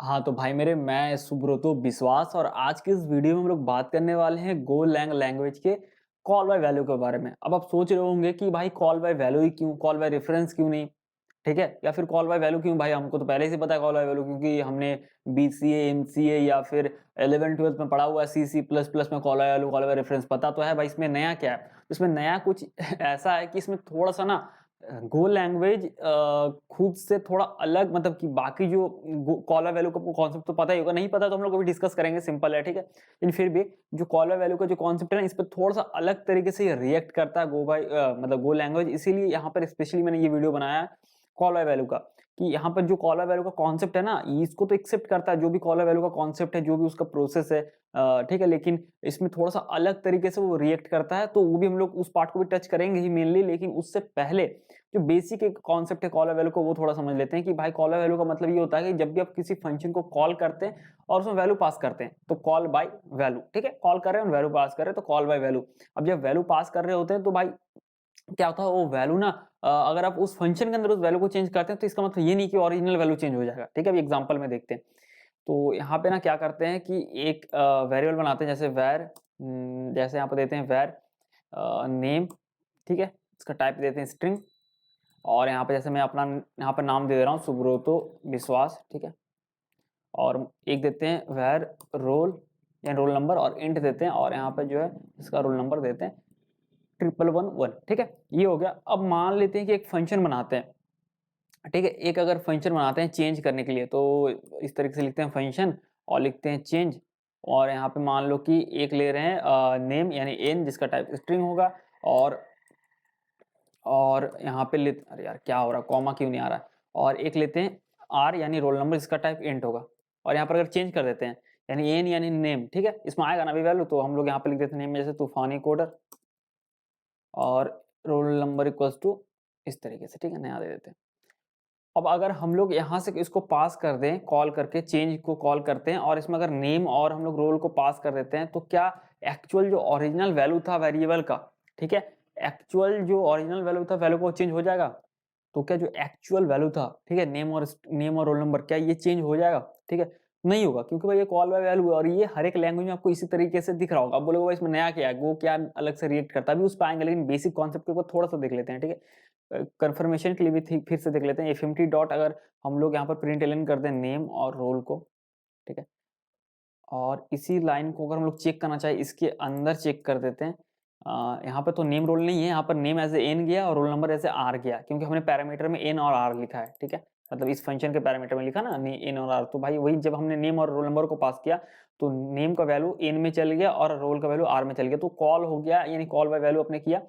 हाँ, तो भाई मेरे मैं सुब्रतो विश्वास और आज के इस वीडियो में हम लोग बात करने वाले हैं गोलैंग लैंग्वेज के कॉल बाय वैल्यू के बारे में। अब आप सोच रहे होंगे कि भाई कॉल बाय वैल्यू ही क्यों, कॉल बाय रेफरेंस क्यों नहीं, ठीक है? या फिर कॉल बाय वैल्यू क्यों भाई हमको तो पहले से पता है कॉल बाय वैल्यू क्योंकि हमने बीसीए, एमसीए या फिर 11th-12th में पढ़ा हुआ है सी, सी प्लस प्लस में call by value, call by reference पता तो है भाई इसमें नया क्या है? इसमें नया कुछ ऐसा है कि इसमें थोड़ा-सा ना गो लैंग्वेज खुद से थोड़ा अलग मतलब कि बाकी जो कॉलर वैल्यू का कॉन्सेप्ट तो पता ही होगा, नहीं पता तो हम लोग अभी डिस्कस करेंगे, सिंपल है, ठीक है। लेकिन फिर भी जो कॉलर वैल्यू का जो कॉन्सेप्ट है ना, इस पे थोड़ा सा अलग तरीके से रिएक्ट करता है गो बाय मतलब गो लैंग्वेज, इसीलिए यहाँ पर स्पेशली मैंने ये वीडियो बनाया है कॉलर वैल्यू का, कि यहाँ पर जो कॉलर वैल्यू का कॉन्सेप्ट है ना, इसको तो एक्सेप्ट करता है जो भी कॉलर वैल्यू का कॉन्सेप्ट है, जो भी उसका प्रोसेस है, ठीक है। लेकिन इसमें थोड़ा सा अलग तरीके से वो रिएक्ट करता है, तो वो भी हम लोग उस पार्ट को भी टच करेंगे ही मेनली। लेकिन उससे पहले जो बेसिक एक कॉन्सेप्ट है कॉलर वैल्यू को, वो थोड़ा समझ लेते हैं कि भाई कॉलर वैल्यू का मतलब ये होता है कि जब भी आप किसी फंक्शन को कॉल करते हैं और उसमें वैल्यू पास करते हैं तो कॉल बाय वैल्यू, ठीक है। कॉल कर रहे हैं और वैल्यू पास कर रहे हैं तो कॉल बाय वैल्यू। अब जब वैल्यू पास कर रहे होते हैं तो भाई क्या होता है वो वैल्यू ना, अगर आप उस फंक्शन के अंदर उस वैल्यू को चेंज करते हैं तो इसका मतलब ये नहीं कि ओरिजिनल वैल्यू चेंज हो जाएगा, ठीक है। अभी एग्जांपल में देखते हैं। तो यहाँ पे ना क्या करते हैं कि एक वेरिएबल बनाते हैं, जैसे जैसे यहाँ पे देते हैं वैर नेम, ठीक है। इसका टाइप देते हैं स्ट्रिंग, और यहाँ पे जैसे मैं अपना यहाँ पे नाम दे रहा हूँ सुब्रतो विश्वास, ठीक है। और एक देते हैं वैर रोल या रोल नंबर और इंट देते हैं, और यहाँ पे जो है इसका रोल नंबर देते हैं 1111, ठीक है। ये हो गया। अब मान लेते हैं कि एक फंक्शन बनाते हैं, ठीक है। एक अगर फंक्शन बनाते हैं चेंज करने के लिए, तो इस तरीके से लिखते हैं फंक्शन और लिखते हैं चेंज, और यहाँ पे मान लो कि एक ले रहे हैं नेम यानी एन, जिसका टाइप स्ट्रिंग होगा, और यहाँ पे ले, अरे यार क्या हो रहा है, कॉमा क्यों नहीं आ रहा है, और एक लेते हैं आर यानी रोल नंबर, जिसका टाइप इंट होगा। और यहाँ पर अगर चेंज कर देते हैं यानी एन यानी नेम, ठीक है, इसमें आएगा ना अभी वैल्यू, तो हम लोग यहाँ पे लिख देते हैं नेम में जैसे तूफानी कोडर, और रोल नंबर इक्वल्स टू इस तरीके से, ठीक है, नया दे देते हैं। अब अगर हम लोग यहाँ से इसको पास कर दें, कॉल करके चेंज को कॉल करते हैं, और इसमें अगर नेम और हम लोग रोल को पास कर देते हैं, तो क्या एक्चुअल जो ओरिजिनल वैल्यू था वेरिएबल का, ठीक है, एक्चुअल जो ओरिजिनल वैल्यू था वैल्यू को चेंज हो जाएगा? तो क्या जो एक्चुअल वैल्यू था, ठीक है, नेम और रोल नंबर, क्या ये चेंज हो जाएगा? ठीक है, नहीं होगा, क्योंकि भाई ये कॉल बाय वैल्यू है और ये हर एक लैंग्वेज में आपको इसी तरीके से दिख रहा होगा। अब बोलोगे भाई इसमें नया क्या है, वो क्या अलग से रिएक्ट करता है, अभी उस पर आएंगे, लेकिन बेसिक कॉन्सेप्ट के ऊपर थोड़ा सा देख लेते हैं, ठीक है। कंफर्मेशन के लिए भी फिर से देख लेते हैं एफएमटी डॉट, अगर हम लोग यहाँ पर प्रिंट एलन कर दें नेम और रोल को, ठीक है, और इसी लाइन को अगर हम लोग चेक करना चाहे इसके अंदर चेक कर देते हैं। यहाँ पे तो नेम रोल नहीं है, यहाँ पर नेम एज एन गया और रोल नंबर एज आर गया, क्योंकि हमने पैरामीटर में एन और आर लिखा है, ठीक है। मतलब इस फंक्शन के पैरामीटर में लिखा ना एन और आर, तो भाई वही जब हमने नेम और रोल नंबर को पास किया तो नेम का वैल्यू एन में चल गया और रोल का वैल्यू आर में चल गया, तो कॉल हो गया, यानी कॉल बाय वैल्यू अपने किया,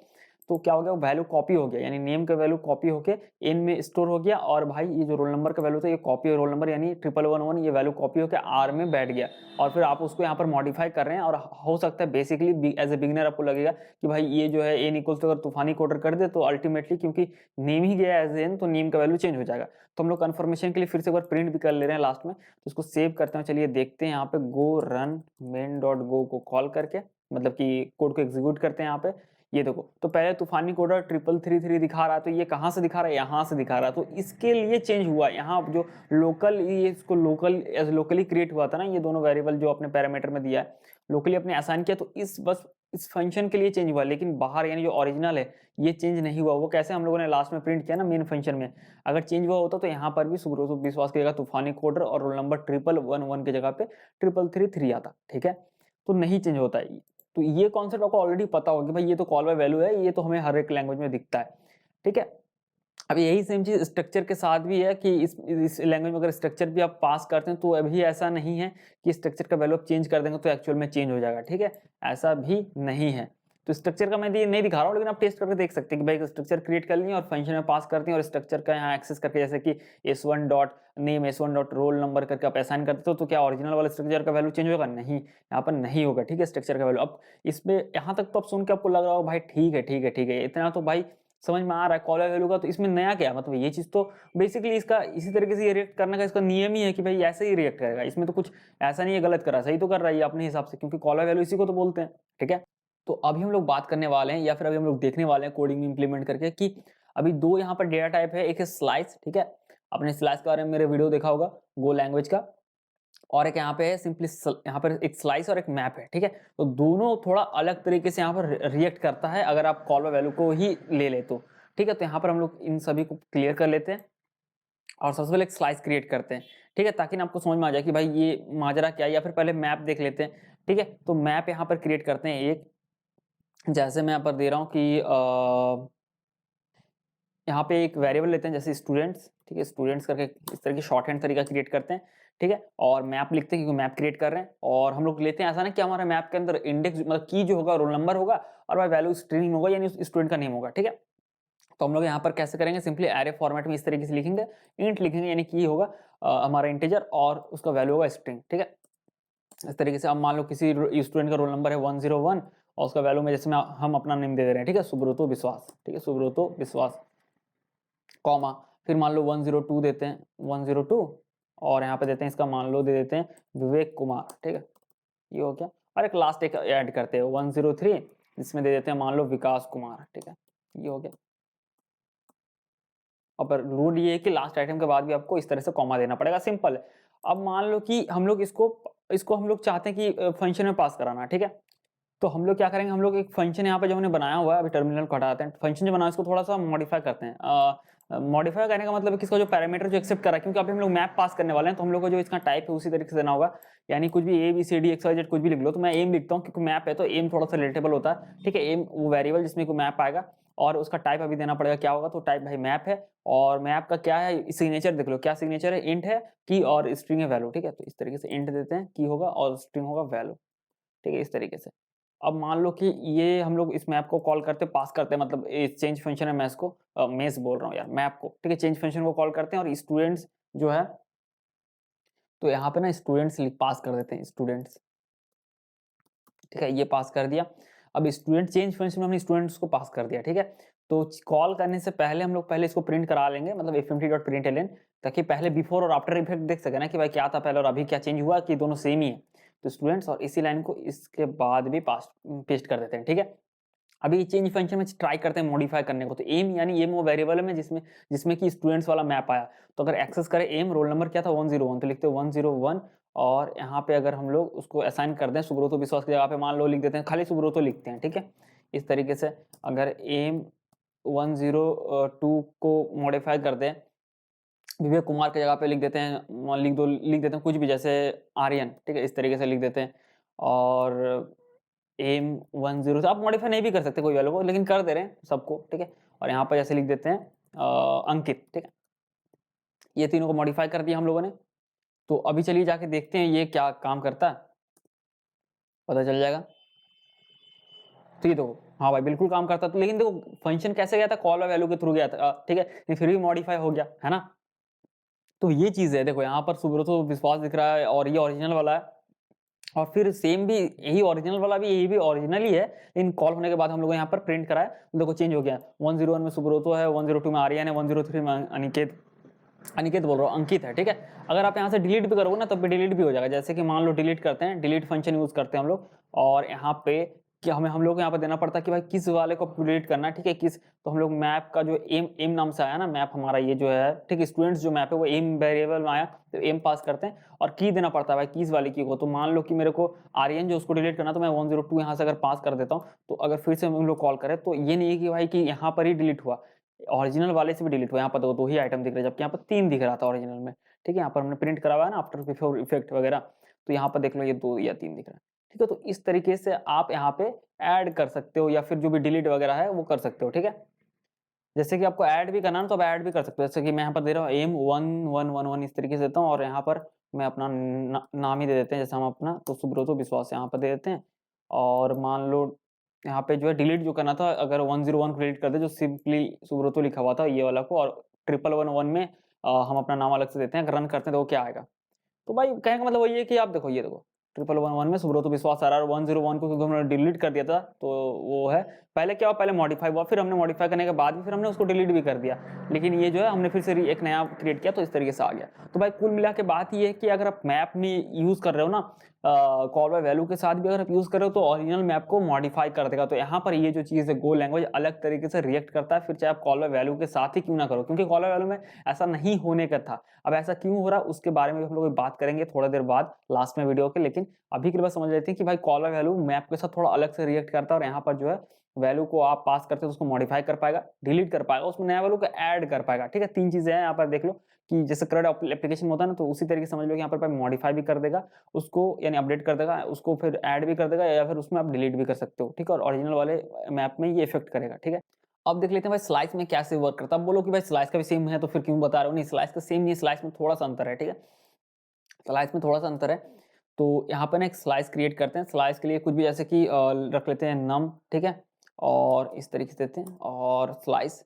तो क्या हो गया, वो वैल्यू कॉपी हो गया, यानी नेम का वैल्यू कॉपी होके एन में स्टोर हो गया, और भाई ये जो रोल नंबर का वैल्यू था ये कॉपी रोल नंबर यानी 1111 ये वैल्यू कॉपी होकर आर में बैठ गया, और फिर आप उसको यहाँ पर मॉडिफाई कर रहे हैं। और हो सकता है बेसिकली एज ए बिगिनर आपको लगेगा कि भाई ये जो है एन इक्वल्स टू अगर तूफानी कोडर कर दे तो अल्टीमेटली क्योंकि नेम ही गया एज एन तो नेम का वैल्यू चेंज हो जाएगा। तो हम लोग कंफर्मेशन के लिए फिर से एक बार प्रिंट भी कर ले रहे हैं लास्ट में, तो इसको सेव करते हैं। चलिए देखते हैं यहाँ पे गो रन मेन डॉट गो को कॉल करके, मतलब कि कोड को एग्जीक्यूट करते हैं यहाँ पे। ये देखो, तो पहले तूफानी कोडर 3333 दिखा रहा है, तो ये कहाँ से दिखा रहा है, यहाँ से दिखा रहा है, तो इसके लिए चेंज हुआ। यहाँ जो लोकल, ये इसको लोकली क्रिएट हुआ था ना, ये दोनों वेरिएबल जो अपने पैरामीटर में दिया है लोकली अपने असाइन किया, तो इस फंक्शन के लिए चेंज हुआ, लेकिन बाहर यानी जो ओरिजिनल है ये चेंज नहीं हुआ। वो कैसे, हम लोगों ने लास्ट में प्रिंट किया ना मेन फंक्शन में, अगर चेंज हुआ होता तो यहाँ पर भी सुब्रतो विश्वास की जगह तूफानी कोडर और रोल नंबर 1111 की जगह पे 3333 आता, ठीक है, तो नहीं चेंज होता है। तो ये कॉन्सेप्ट आपको ऑलरेडी पता होगा कि भाई ये तो कॉल बाय वैल्यू है, ये तो हमें हर एक लैंग्वेज में दिखता है, ठीक है। अब यही सेम चीज स्ट्रक्चर के साथ भी है कि इस लैंग्वेज में अगर स्ट्रक्चर भी आप पास करते हैं तो अभी ऐसा नहीं है कि स्ट्रक्चर का वैल्यू आप चेंज कर देंगे तो एक्चुअल में चेंज हो जाएगा, ठीक है, ऐसा भी नहीं है। तो स्ट्रक्चर का मैं नहीं दिखा रहा हूँ, लेकिन आप टेस्ट करके देख सकते हैं कि भाई स्ट्रक्चर क्रिएट कर लिए और फंक्शन में पास करते हैं, और स्ट्रक्चर का यहाँ एक्सेस करके जैसे कि s1 dot name s1 dot roll number करके आप असाइन करते हो, तो क्या ओरिजिनल वाला स्ट्रक्चर का वैल्यू चेंज होगा? नहीं, यहाँ पर नहीं होगा, ठीक है, स्ट्रक्चर का वैल्यू। अब इसमें यहाँ तक तो आप सुन के आपको लग रहा हो भाई ठीक है ठीक है ठीक है, इतना तो भाई समझ में आ रहा है कॉलर वैल्यू का, तो इसमें नया क्या, मतलब ये चीज तो बेसिकली इसका इसी तरीके से ये रिएक्ट करने का इसका नियम ही है कि भाई ऐसे ही रिएक्ट करेगा, इसमें तो कुछ ऐसा नहीं है गलत कर रहा है, सही तो कर रहा है अपने हिसाब से, क्योंकि कॉलर वैल्यू इसी को तो बोलते हैं, ठीक है। तो अभी हम लोग बात करने वाले हैं, या फिर अभी हम लोग देखने वाले हैं कोडिंग में इंप्लीमेंट करके, कि अभी दो यहाँ पर डेटा टाइप है, एक है स्लाइस, ठीक है, आपने स्लाइस के बारे में मेरे वीडियो देखा होगा गो लैंग्वेज का, और एक यहाँ पे है सिंपली यहाँ पर एक स्लाइस और एक मैप है, ठीक है। तो दोनों थोड़ा अलग तरीके से यहाँ पर रिएक्ट करता है अगर आप कॉल बाय वैल्यू को ही ले ले तो, ठीक है। तो यहाँ पर हम लोग इन सभी को क्लियर कर लेते हैं और सबसे पहले एक स्लाइस क्रिएट करते हैं, ठीक है, ताकि ना आपको समझ में आ जाए कि भाई ये माजरा क्या है, या फिर पहले मैप देख लेते हैं, ठीक है। तो मैप यहाँ पर क्रिएट करते हैं एक, जैसे मैं यहाँ पर दे रहा हूँ कि यहाँ पे एक वेरिएबल लेते हैं जैसे स्टूडेंट्स, ठीक है, स्टूडेंट्स करके इस तरह की शॉर्ट हैंड तरीका क्रिएट करते हैं, ठीक है। और मैप लिखते हैं क्योंकि मैप क्रिएट कर रहे हैं, और हम लोग लेते हैं ऐसा ना कि हमारे मैप के अंदर इंडेक्स मतलब की जो होगा रोल नंबर होगा और भाई वैल्यू स्ट्रिंग होगा यानी स्टूडेंट का नेम होगा, ठीक है। तो हम लोग यहाँ पर कैसे करेंगे, सिंपली एरे फॉर्मेट में इस तरीके से लिखेंगे, इंट लिखेंगे यानी की होगा हमारा इंटीजर और उसका वैल्यू होगा स्ट्रिंग, ठीक है। इस तरीके से अब मान लो किसी स्टूडेंट का रोल नंबर है 101 और उसका वैल्यू में जैसे मैं हम अपना नेम दे रहे हैं, ठीक है, सुब्रतो विश्वास, ठीक है, सुब्रतो विश्वास, कॉमा, फिर मान लो 102 देते हैं 102 और यहाँ पे देते हैं इसका मान लो दे देते हैं विवेक कुमार, ठीक है, ये हो गया। और एक लास्ट एक ऐड करते हैं 103 इसमें दे देते हैं मान लो विकास कुमार, ठीक है, ये हो गया। अब रूल ये है कि लास्ट आइटम के बाद भी आपको इस तरह से कॉमा देना पड़ेगा, सिंपल है। अब मान लो कि हम लोग इसको हम लोग चाहते हैं कि फंक्शन में पास कराना, ठीक है। तो हम लोग क्या करेंगे, हम लोग एक फंक्शन यहाँ पे जो हमने बनाया हुआ है, अभी टर्मिनल को हटाते हैं, फंक्शन जो बनाया इसको थोड़ा सा मॉडिफाई करते हैं। मॉडिफाई करने का मतलब किसका जो पैरामीटर जो एक्सेप्ट करा है, क्योंकि अभी हम लोग मैप पास करने वाले हैं तो हम लोग को जो इसका टाइप है उसी तरीके से देना होगा, यानी कुछ भी A B C D X Y Z कुछ भी लिख लो। तो मैं एम लिखता हूँ क्योंकि मैप है तो एम थोड़ा सा रिलेटेबल होता है, ठीक है। एम वो वेरिएबल जिसमें कोई मैप आएगा और उसका टाइप अभी देना पड़ेगा क्या होगा, तो टाइप भाई मैप है और मैप का क्या है सिग्नेचर देख लो, क्या सिग्नेचर है, इंट है की और स्ट्रिंग है वैल्यू, ठीक है। तो इस तरीके से इंट देते हैं की होगा और स्ट्रिंग होगा वैल्यू, ठीक है, इस तरीके से। अब मान लो कि ये हम लोग इस मैप को कॉल करते पास करते हैं, मतलब चेंज फंक्शन है मैथ को मेस बोल रहा हूँ यार मैप को, ठीक है, चेंज फंक्शन को कॉल करते हैं और स्टूडेंट्स जो है तो यहाँ पे ना स्टूडेंट्स पास कर देते हैं स्टूडेंट्स, ठीक है, ये पास कर दिया। अब स्टूडेंट चेंज फंक्शन में हमने स्टूडेंट्स को पास कर दिया, ठीक है। तो कॉल करने से पहले हम लोग पहले इसको प्रिंट करा लेंगे, मतलब fmt.println, ताकि पहले बिफोर और आफ्टर इफेक्ट देख सके ना कि भाई क्या था पहले और अभी क्या चेंज हुआ, कि दोनों सेम ही है। तो स्टूडेंट्स और इसी लाइन को इसके बाद भी पास पेस्ट कर देते हैं, ठीक है। अभी चेंज फंक्शन में ट्राई करते हैं मॉडिफाई करने को, तो एम यानी एम वो वेरिएबल में जिसमें जिसमें कि स्टूडेंट्स वाला मैप आया, तो अगर एक्सेस करें एम रोल नंबर क्या था 101, तो लिखते हैं 101 और यहाँ पे अगर हम लोग उसको असाइन कर दें सुब्रतो विश्वास की जगह पे मान लो लिख देते हैं खाली सुब्रतो लिखते हैं, ठीक है। इस तरीके से अगर एम 102 को मॉडिफाई कर दें विवेक कुमार की जगह पे लिख देते हैं, लिख देते हैं कुछ भी जैसे आर्यन, ठीक है, इस तरीके से लिख देते हैं। और एम 10 से आप मॉडिफाई नहीं भी कर सकते कोई वैल्यू को, लेकिन कर दे रहे हैं सबको, ठीक है। और यहाँ पर जैसे लिख देते हैं अंकित, ठीक है, ये तीनों को मॉडिफाई कर दिया हम लोगों ने। तो अभी चलिए जाके देखते हैं ये क्या काम करता है, पता चल जाएगा। तो ये देखो हाँ भाई बिल्कुल काम करता, तो लेकिन देखो फंक्शन कैसे गया था, कॉल और वैल्यू के थ्रू गया था, ठीक है, ये फिर भी मॉडिफाई हो गया है ना। तो ये चीज है, देखो यहाँ पर सुब्रतो विश्वास दिख रहा है और ये ओरिजिनल वाला है, और फिर सेम भी यही ओरिजिनल वाला भी यही भी ओरिजिनल ही है, लेकिन कॉल होने के बाद हम लोग यहाँ पर प्रिंट कराए तो देखो चेंज हो गया। 101 में सुब्रतो है, 102 में आर्यन है, 103 में अनिकेत, अनिकेत बोल रहा हूँ अंकित है, ठीक है। अगर आप यहाँ से डिलीट भी करोगे ना तब भी डिलीट भी हो जाएगा, जैसे कि मान लो डिलीट करते हैं, डिलीट फंक्शन यूज करते हैं हम लोग, और यहाँ पे कि हमें हम लोग यहाँ पर देना पड़ता है कि भाई किस वाले को डिलीट करना है, ठीक है, किस। तो हम लोग मैप का जो एम नाम से आया ना मैप हमारा ये जो है, ठीक है, स्टूडेंट्स जो मैप है वो एम वेरिएबल में आया तो एम पास करते हैं और की देना पड़ता है भाई किस वाले की को। तो मान लो कि मेरे को आर्यन जो उसको डिलीट करना तो मैं 102 यहाँ से अगर पास कर देता हूँ, तो अगर फिर से हम लोग कॉल करें तो ये नहीं है कि भाई कि यहाँ पर ही डिलीट हुआ, ओरिजिनल वाले से भी डिलीट हुआ। यहाँ पर दो ही आइटम दिख रहे हैं जबकि यहाँ पर 3 दिख रहा था ओरिजिनल में, ठीक है। यहाँ पर हमने प्रिंट करा हुआ है ना आफ्टर बिफोर इफेक्ट वगैरह, तो यहाँ पर देख लो ये 2 या 3 दिख रहा है, ठीक है। तो इस तरीके से आप यहाँ पे ऐड कर सकते हो या फिर जो भी डिलीट वगैरह है वो कर सकते हो, ठीक है। जैसे कि आपको ऐड भी करना है तो आप ऐड भी कर सकते हो, जैसे कि मैं यहाँ पर दे रहा हूँ एम 1111 इस तरीके से देता हूँ और यहाँ पर मैं अपना नाम ही दे देते हैं, जैसे हम अपना तो सुब्रतो विश्वास यहाँ पर दे देते हैं। और मान लो यहाँ पे जो है डिलीट जो करना था, अगर 101 को डिलीट कर दे जो सिंपली सुब्रतो लिखा हुआ था ये वाला को, और 1111 में हम अपना नाम अलग से देते हैं, अगर रन करते हैं तो वो क्या आएगा। तो भाई कहने का मतलब वही है कि आप देखो ये देखो 1111 में सुब्रत विश्वास आ रहा है, 101 को क्योंकि हमने डिलीट कर दिया था तो वो है, पहले क्या हुआ, पहले मॉडिफाई हुआ, फिर हमने मॉडिफाई करने के बाद भी फिर हमने उसको डिलीट भी कर दिया, लेकिन ये जो है हमने फिर से एक नया क्रिएट किया तो इस तरीके से आ गया। तो भाई कुल मिला के बात ये है कि अगर आप मैप में यूज कर रहे हो ना कॉल बाय वैल्यू के साथ भी अगर आप यूज कर रहे हो तो ओरिजिनल मैप को मॉडिफाई कर देगा। तो यहाँ पर ये जो चीज है गो लैंग्वेज अलग तरीके से रिएक्ट करता है, फिर चाहे आप कॉल बाय वैल्यू के साथ ही क्यों ना करो, क्योंकि कॉल बाय वैल्यू में ऐसा नहीं होने का था। अब ऐसा क्यों हो रहा है उसके बारे में हम लोग बात करेंगे थोड़ा देर बाद लास्ट में वीडियो के, लेकिन अभी के लिए बस समझ लेते हैं कि भाई कॉल बाय वैल्यू मैप के साथ थोड़ा अलग से रिएक्ट करता है और यहाँ पर जो है वैल्यू को आप पास करते हो तो उसको मॉडिफाई कर पाएगा, डिलीट कर पाएगा, उसमें नया वैल्यू को ऐड कर पाएगा। ठीक है, तीन चीजें हैं यहाँ पर देख लो कि जैसे करंट एप्लीकेशन होता है ना, तो उसी तरीके से समझ लो यहाँ पर मॉडिफाई भी कर देगा उसको, यानी अपडेट कर देगा उसको, फिर ऐड भी कर देगा या फिर उसमें आप डिलीट भी कर सकते हो। ठीक है, और ओरिजिनल वाले मैप में ये इफेक्ट करेगा। ठीक है, अब देख लेते हैं भाई स्लाइस में कैसे वर्क करता है। अब बोलो कि भाई स्लाइस का भी सेम है तो फिर क्यों बता रहे हो, नहीं स्लाइस का सेम नहीं, स्लाइस में थोड़ा सा अंतर है। ठीक है, स्लाइस में थोड़ा सा अंतर है। तो यहाँ पर ना एक स्लाइस क्रिएट करते हैं, स्लाइस के लिए कुछ भी जैसे कि रख लेते हैं नम, ठीक है, और इस तरीके से देते हैं और स्लाइस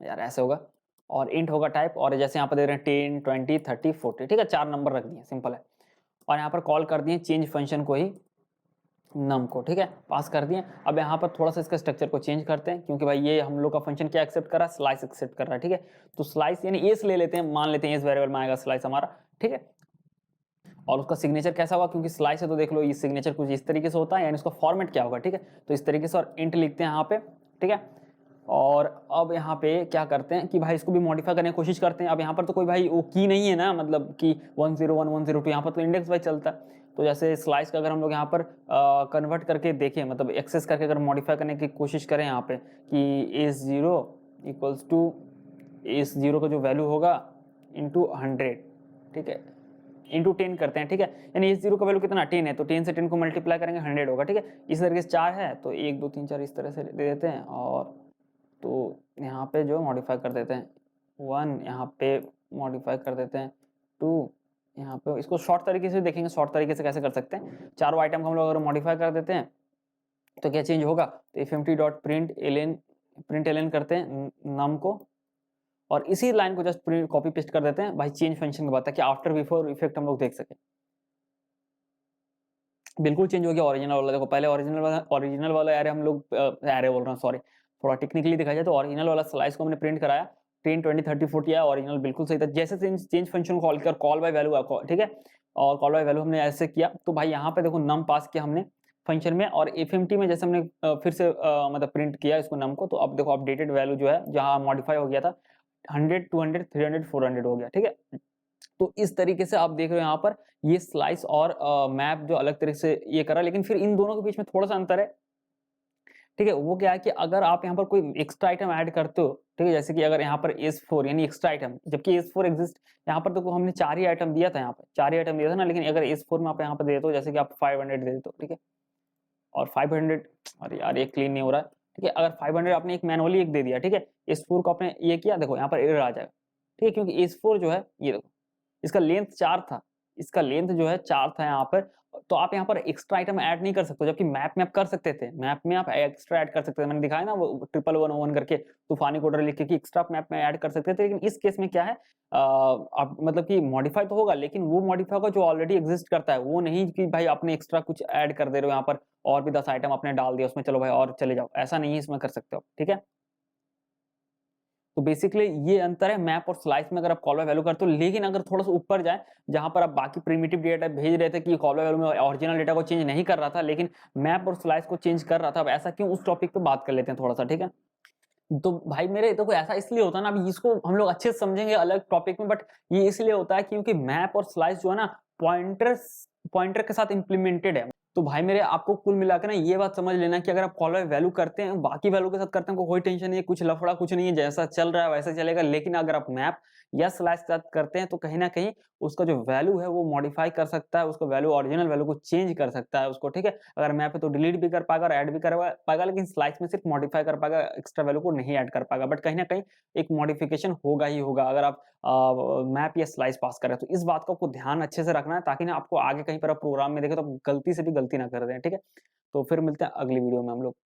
यार ऐसे होगा और इंट होगा टाइप, और जैसे यहाँ पर दे रहे हैं 10 20 30 40, ठीक है, 4 नंबर रख दिए, सिंपल है। और यहाँ पर कॉल कर दिए चेंज फंक्शन को ही, नम को, ठीक है, पास कर दिए। अब यहाँ पर थोड़ा सा इसका स्ट्रक्चर को चेंज करते हैं क्योंकि भाई ये हम लोग का फंक्शन क्या एक्सेप्ट कर रहा है, स्लाइस एक्सेप्ट कर रहा है। ठीक है, तो स्लाइस यानी एस ले लेते हैं, मान लेते हैं एस वेरिएबल में आएगा स्लाइस हमारा। ठीक है, और उसका सिग्नेचर कैसा होगा, क्योंकि स्लाइस है तो देख लो ये सिग्नेचर कुछ इस तरीके से होता है, यानी उसका फॉर्मेट क्या होगा। ठीक है, तो इस तरीके से और इंट लिखते हैं यहाँ पे। ठीक है, और अब यहाँ पे क्या करते हैं कि भाई इसको भी मॉडिफाई करने की कोशिश करते हैं। अब यहाँ पर तो कोई भाई वो की नहीं है ना, मतलब कि 101 102, यहाँ पर तो इंडेक्स वाइज चलता है। तो जैसे स्लाइस का अगर हम लोग यहाँ पर कन्वर्ट करके देखें, मतलब एक्सेस करके अगर मॉडिफाई करने की कोशिश करें यहाँ पे कि S0 इक्वल्स टू S0 का जो वैल्यू होगा इंटू 100, ठीक है, इंटू 10 करते हैं। ठीक है, यानी S0 का वैल्यू कितना 10 है, तो 10 से 10 को मल्टीप्लाई करेंगे 100 होगा। ठीक है, इस तरीके से 4 है तो 1 2 3 4 इस तरह से दे देते हैं, और तो यहाँ पे जो मॉडिफाई कर देते हैं 1, यहाँ पे मॉडिफाई कर देते हैं 2, यहाँ पे इसको शॉर्ट तरीके से देखेंगे, शॉर्ट तरीके से कैसे कर सकते हैं। चारों आइटम को हम लोग अगर मॉडिफाई कर देते हैं तो क्या चेंज होगा, तो fmt.println करते हैं नम को, और इसी लाइन को जस्ट कॉपी पेस्ट कर देते हैं भाई चेंज फंक्शन के बाद, ताकि आफ्टर बिफोर इफेक्ट हम लोग देख सके। बिल्कुल चेंज हो गया ओरिजिनल वाला। देखो पहले ओरिजिनल वाला एरे हम लोग एरे बोल रहा हूँ, सॉरी, थोड़ा टेक्निकली दिखाया जाए तो ओरिजिनल वाला स्लाइस को हमने प्रिंट कराया, 10 20 30 40 आया, ओरिजिनल बिल्कुल सही था। जैसे चेंज फंक्शन को कॉल कर, कॉल बाय वैल्यू, ठीक है, और कॉल बाय वैल्यू हमने ऐसे किया, तो भाई यहाँ पे देखो नम पास किया हमने फंक्शन में, और एफएमटी में जैसे हमने फिर से मतलब प्रिंट किया इसको नम को, तो अब देखो अपडेटेड वैल्यू जो है जहाँ मॉडिफाई हो गया था 100 200 300 400 हो गया। ठीक है, तो इस तरीके से आप देख रहे हो यहाँ पर ये स्लाइस और मैप जो अलग तरीके से ये करा, लेकिन फिर इन दोनों के बीच में थोड़ा सा अंतर है। ठीक है, वो क्या है कि अगर आप यहाँ पर कोई एक्स्ट्रा आइटम ऐड करते हो, ठीक है, जैसे कि अगर यहाँ पर S4 यानी एक्स्ट्रा आइटम, जबकि S4 एग्जिस्ट यहाँ पर, तो हमने 4 ही आइटम दिया था, यहाँ पर 4 ही आइटम दिया था ना, लेकिन अगर S4 में आप यहाँ पर दे देते हो, जैसे कि आप 500 दे देते हो, ठीक है, और 500, अरे यार ये क्लीन नहीं हो रहा है। ठीक है, अगर 500 आपने एक मैनुअली एक दे दिया, ठीक है, S4 को आपने ये किया, देखो यहाँ पर एरर आ जाएगा। ठीक है, क्योंकि S4 जो है ये देखो इसका लेंथ 4 था, इसका लेंथ जो है 4 था यहाँ पर, तो आप यहाँ पर एक्स्ट्रा आइटम ऐड नहीं कर सकते, जबकि मैप में आप कर सकते थे, मैप में आप एक्स्ट्रा ऐड कर सकते थे। मैंने दिखाया ना वो 1111 करके तूफानी कोडर लिख के कि एक्स्ट्रा मैप में ऐड कर सकते थे, लेकिन इस केस में क्या है आप मतलब कि मॉडिफाई तो होगा, लेकिन वो मॉडिफाई होगा जो ऑलरेडी एग्जिस्ट करता है, वो नहीं कि भाई आपने एक्स्ट्रा कुछ ऐड कर दे रहे हो यहाँ पर, और भी 10 आइटम आपने डाल दिया उसमें, चलो भाई और चले जाओ, ऐसा नहीं है, इसमें कर सकते हो। ठीक है, तो बेसिकली ये अंतर है मैप और स्लाइस में अगर आप कॉल बाय वैल्यू करते हो। लेकिन अगर थोड़ा सा ऊपर जाए, जहां पर आप बाकी प्रिमिटिव डेटा भेज रहे थे कि कॉल बाय वैल्यू में ओरिजिनल डेटा को चेंज नहीं कर रहा था, लेकिन मैप और स्लाइस को चेंज कर रहा था, अब ऐसा क्यों, उस टॉपिक पे बात कर लेते हैं थोड़ा सा। ठीक है, तो भाई मेरे देखो ऐसा इसलिए होता है ना, अभी इसको हम लोग अच्छे से समझेंगे अलग टॉपिक में, बट ये इसलिए होता है क्योंकि मैप और स्लाइस जो है ना पॉइंटर के साथ इंप्लीमेंटेड है। तो भाई मेरे आपको कुल मिलाकर ना ये बात समझ लेना कि अगर आप कॉल बाय वैल्यू करते हैं, बाकी वैल्यू के साथ करते हैं, कोई टेंशन नहीं है, कुछ लफड़ा कुछ नहीं है, जैसा चल रहा है वैसा चलेगा। लेकिन अगर आप मैप या स्लाइस के साथ करते हैं तो कहीं ना कहीं उसका जो वैल्यू है वो मॉडिफाई कर सकता है, उसका वैल्यू ओरिजिनल वैल्यू को चेंज कर सकता है उसको। ठीक है, अगर मैप है तो डिलीट भी कर पाएगा और ऐड भी कर पाएगा, लेकिन स्लाइस में सिर्फ मॉडिफाई कर पाएगा, एक्स्ट्रा वैल्यू को नहीं ऐड कर पाएगा। बट कहीं ना कहीं एक मॉडिफिकेशन होगा ही होगा अगर आप मैप या स्लाइस पास करें। तो इस बात को आपको ध्यान अच्छे से रखना है, ताकि ना आपको आगे कहीं पर आप प्रोग्राम में देखें तो आप गलती से भी गलती ना कर दें। ठीक है, तो फिर मिलते हैं अगली वीडियो में हम लोग।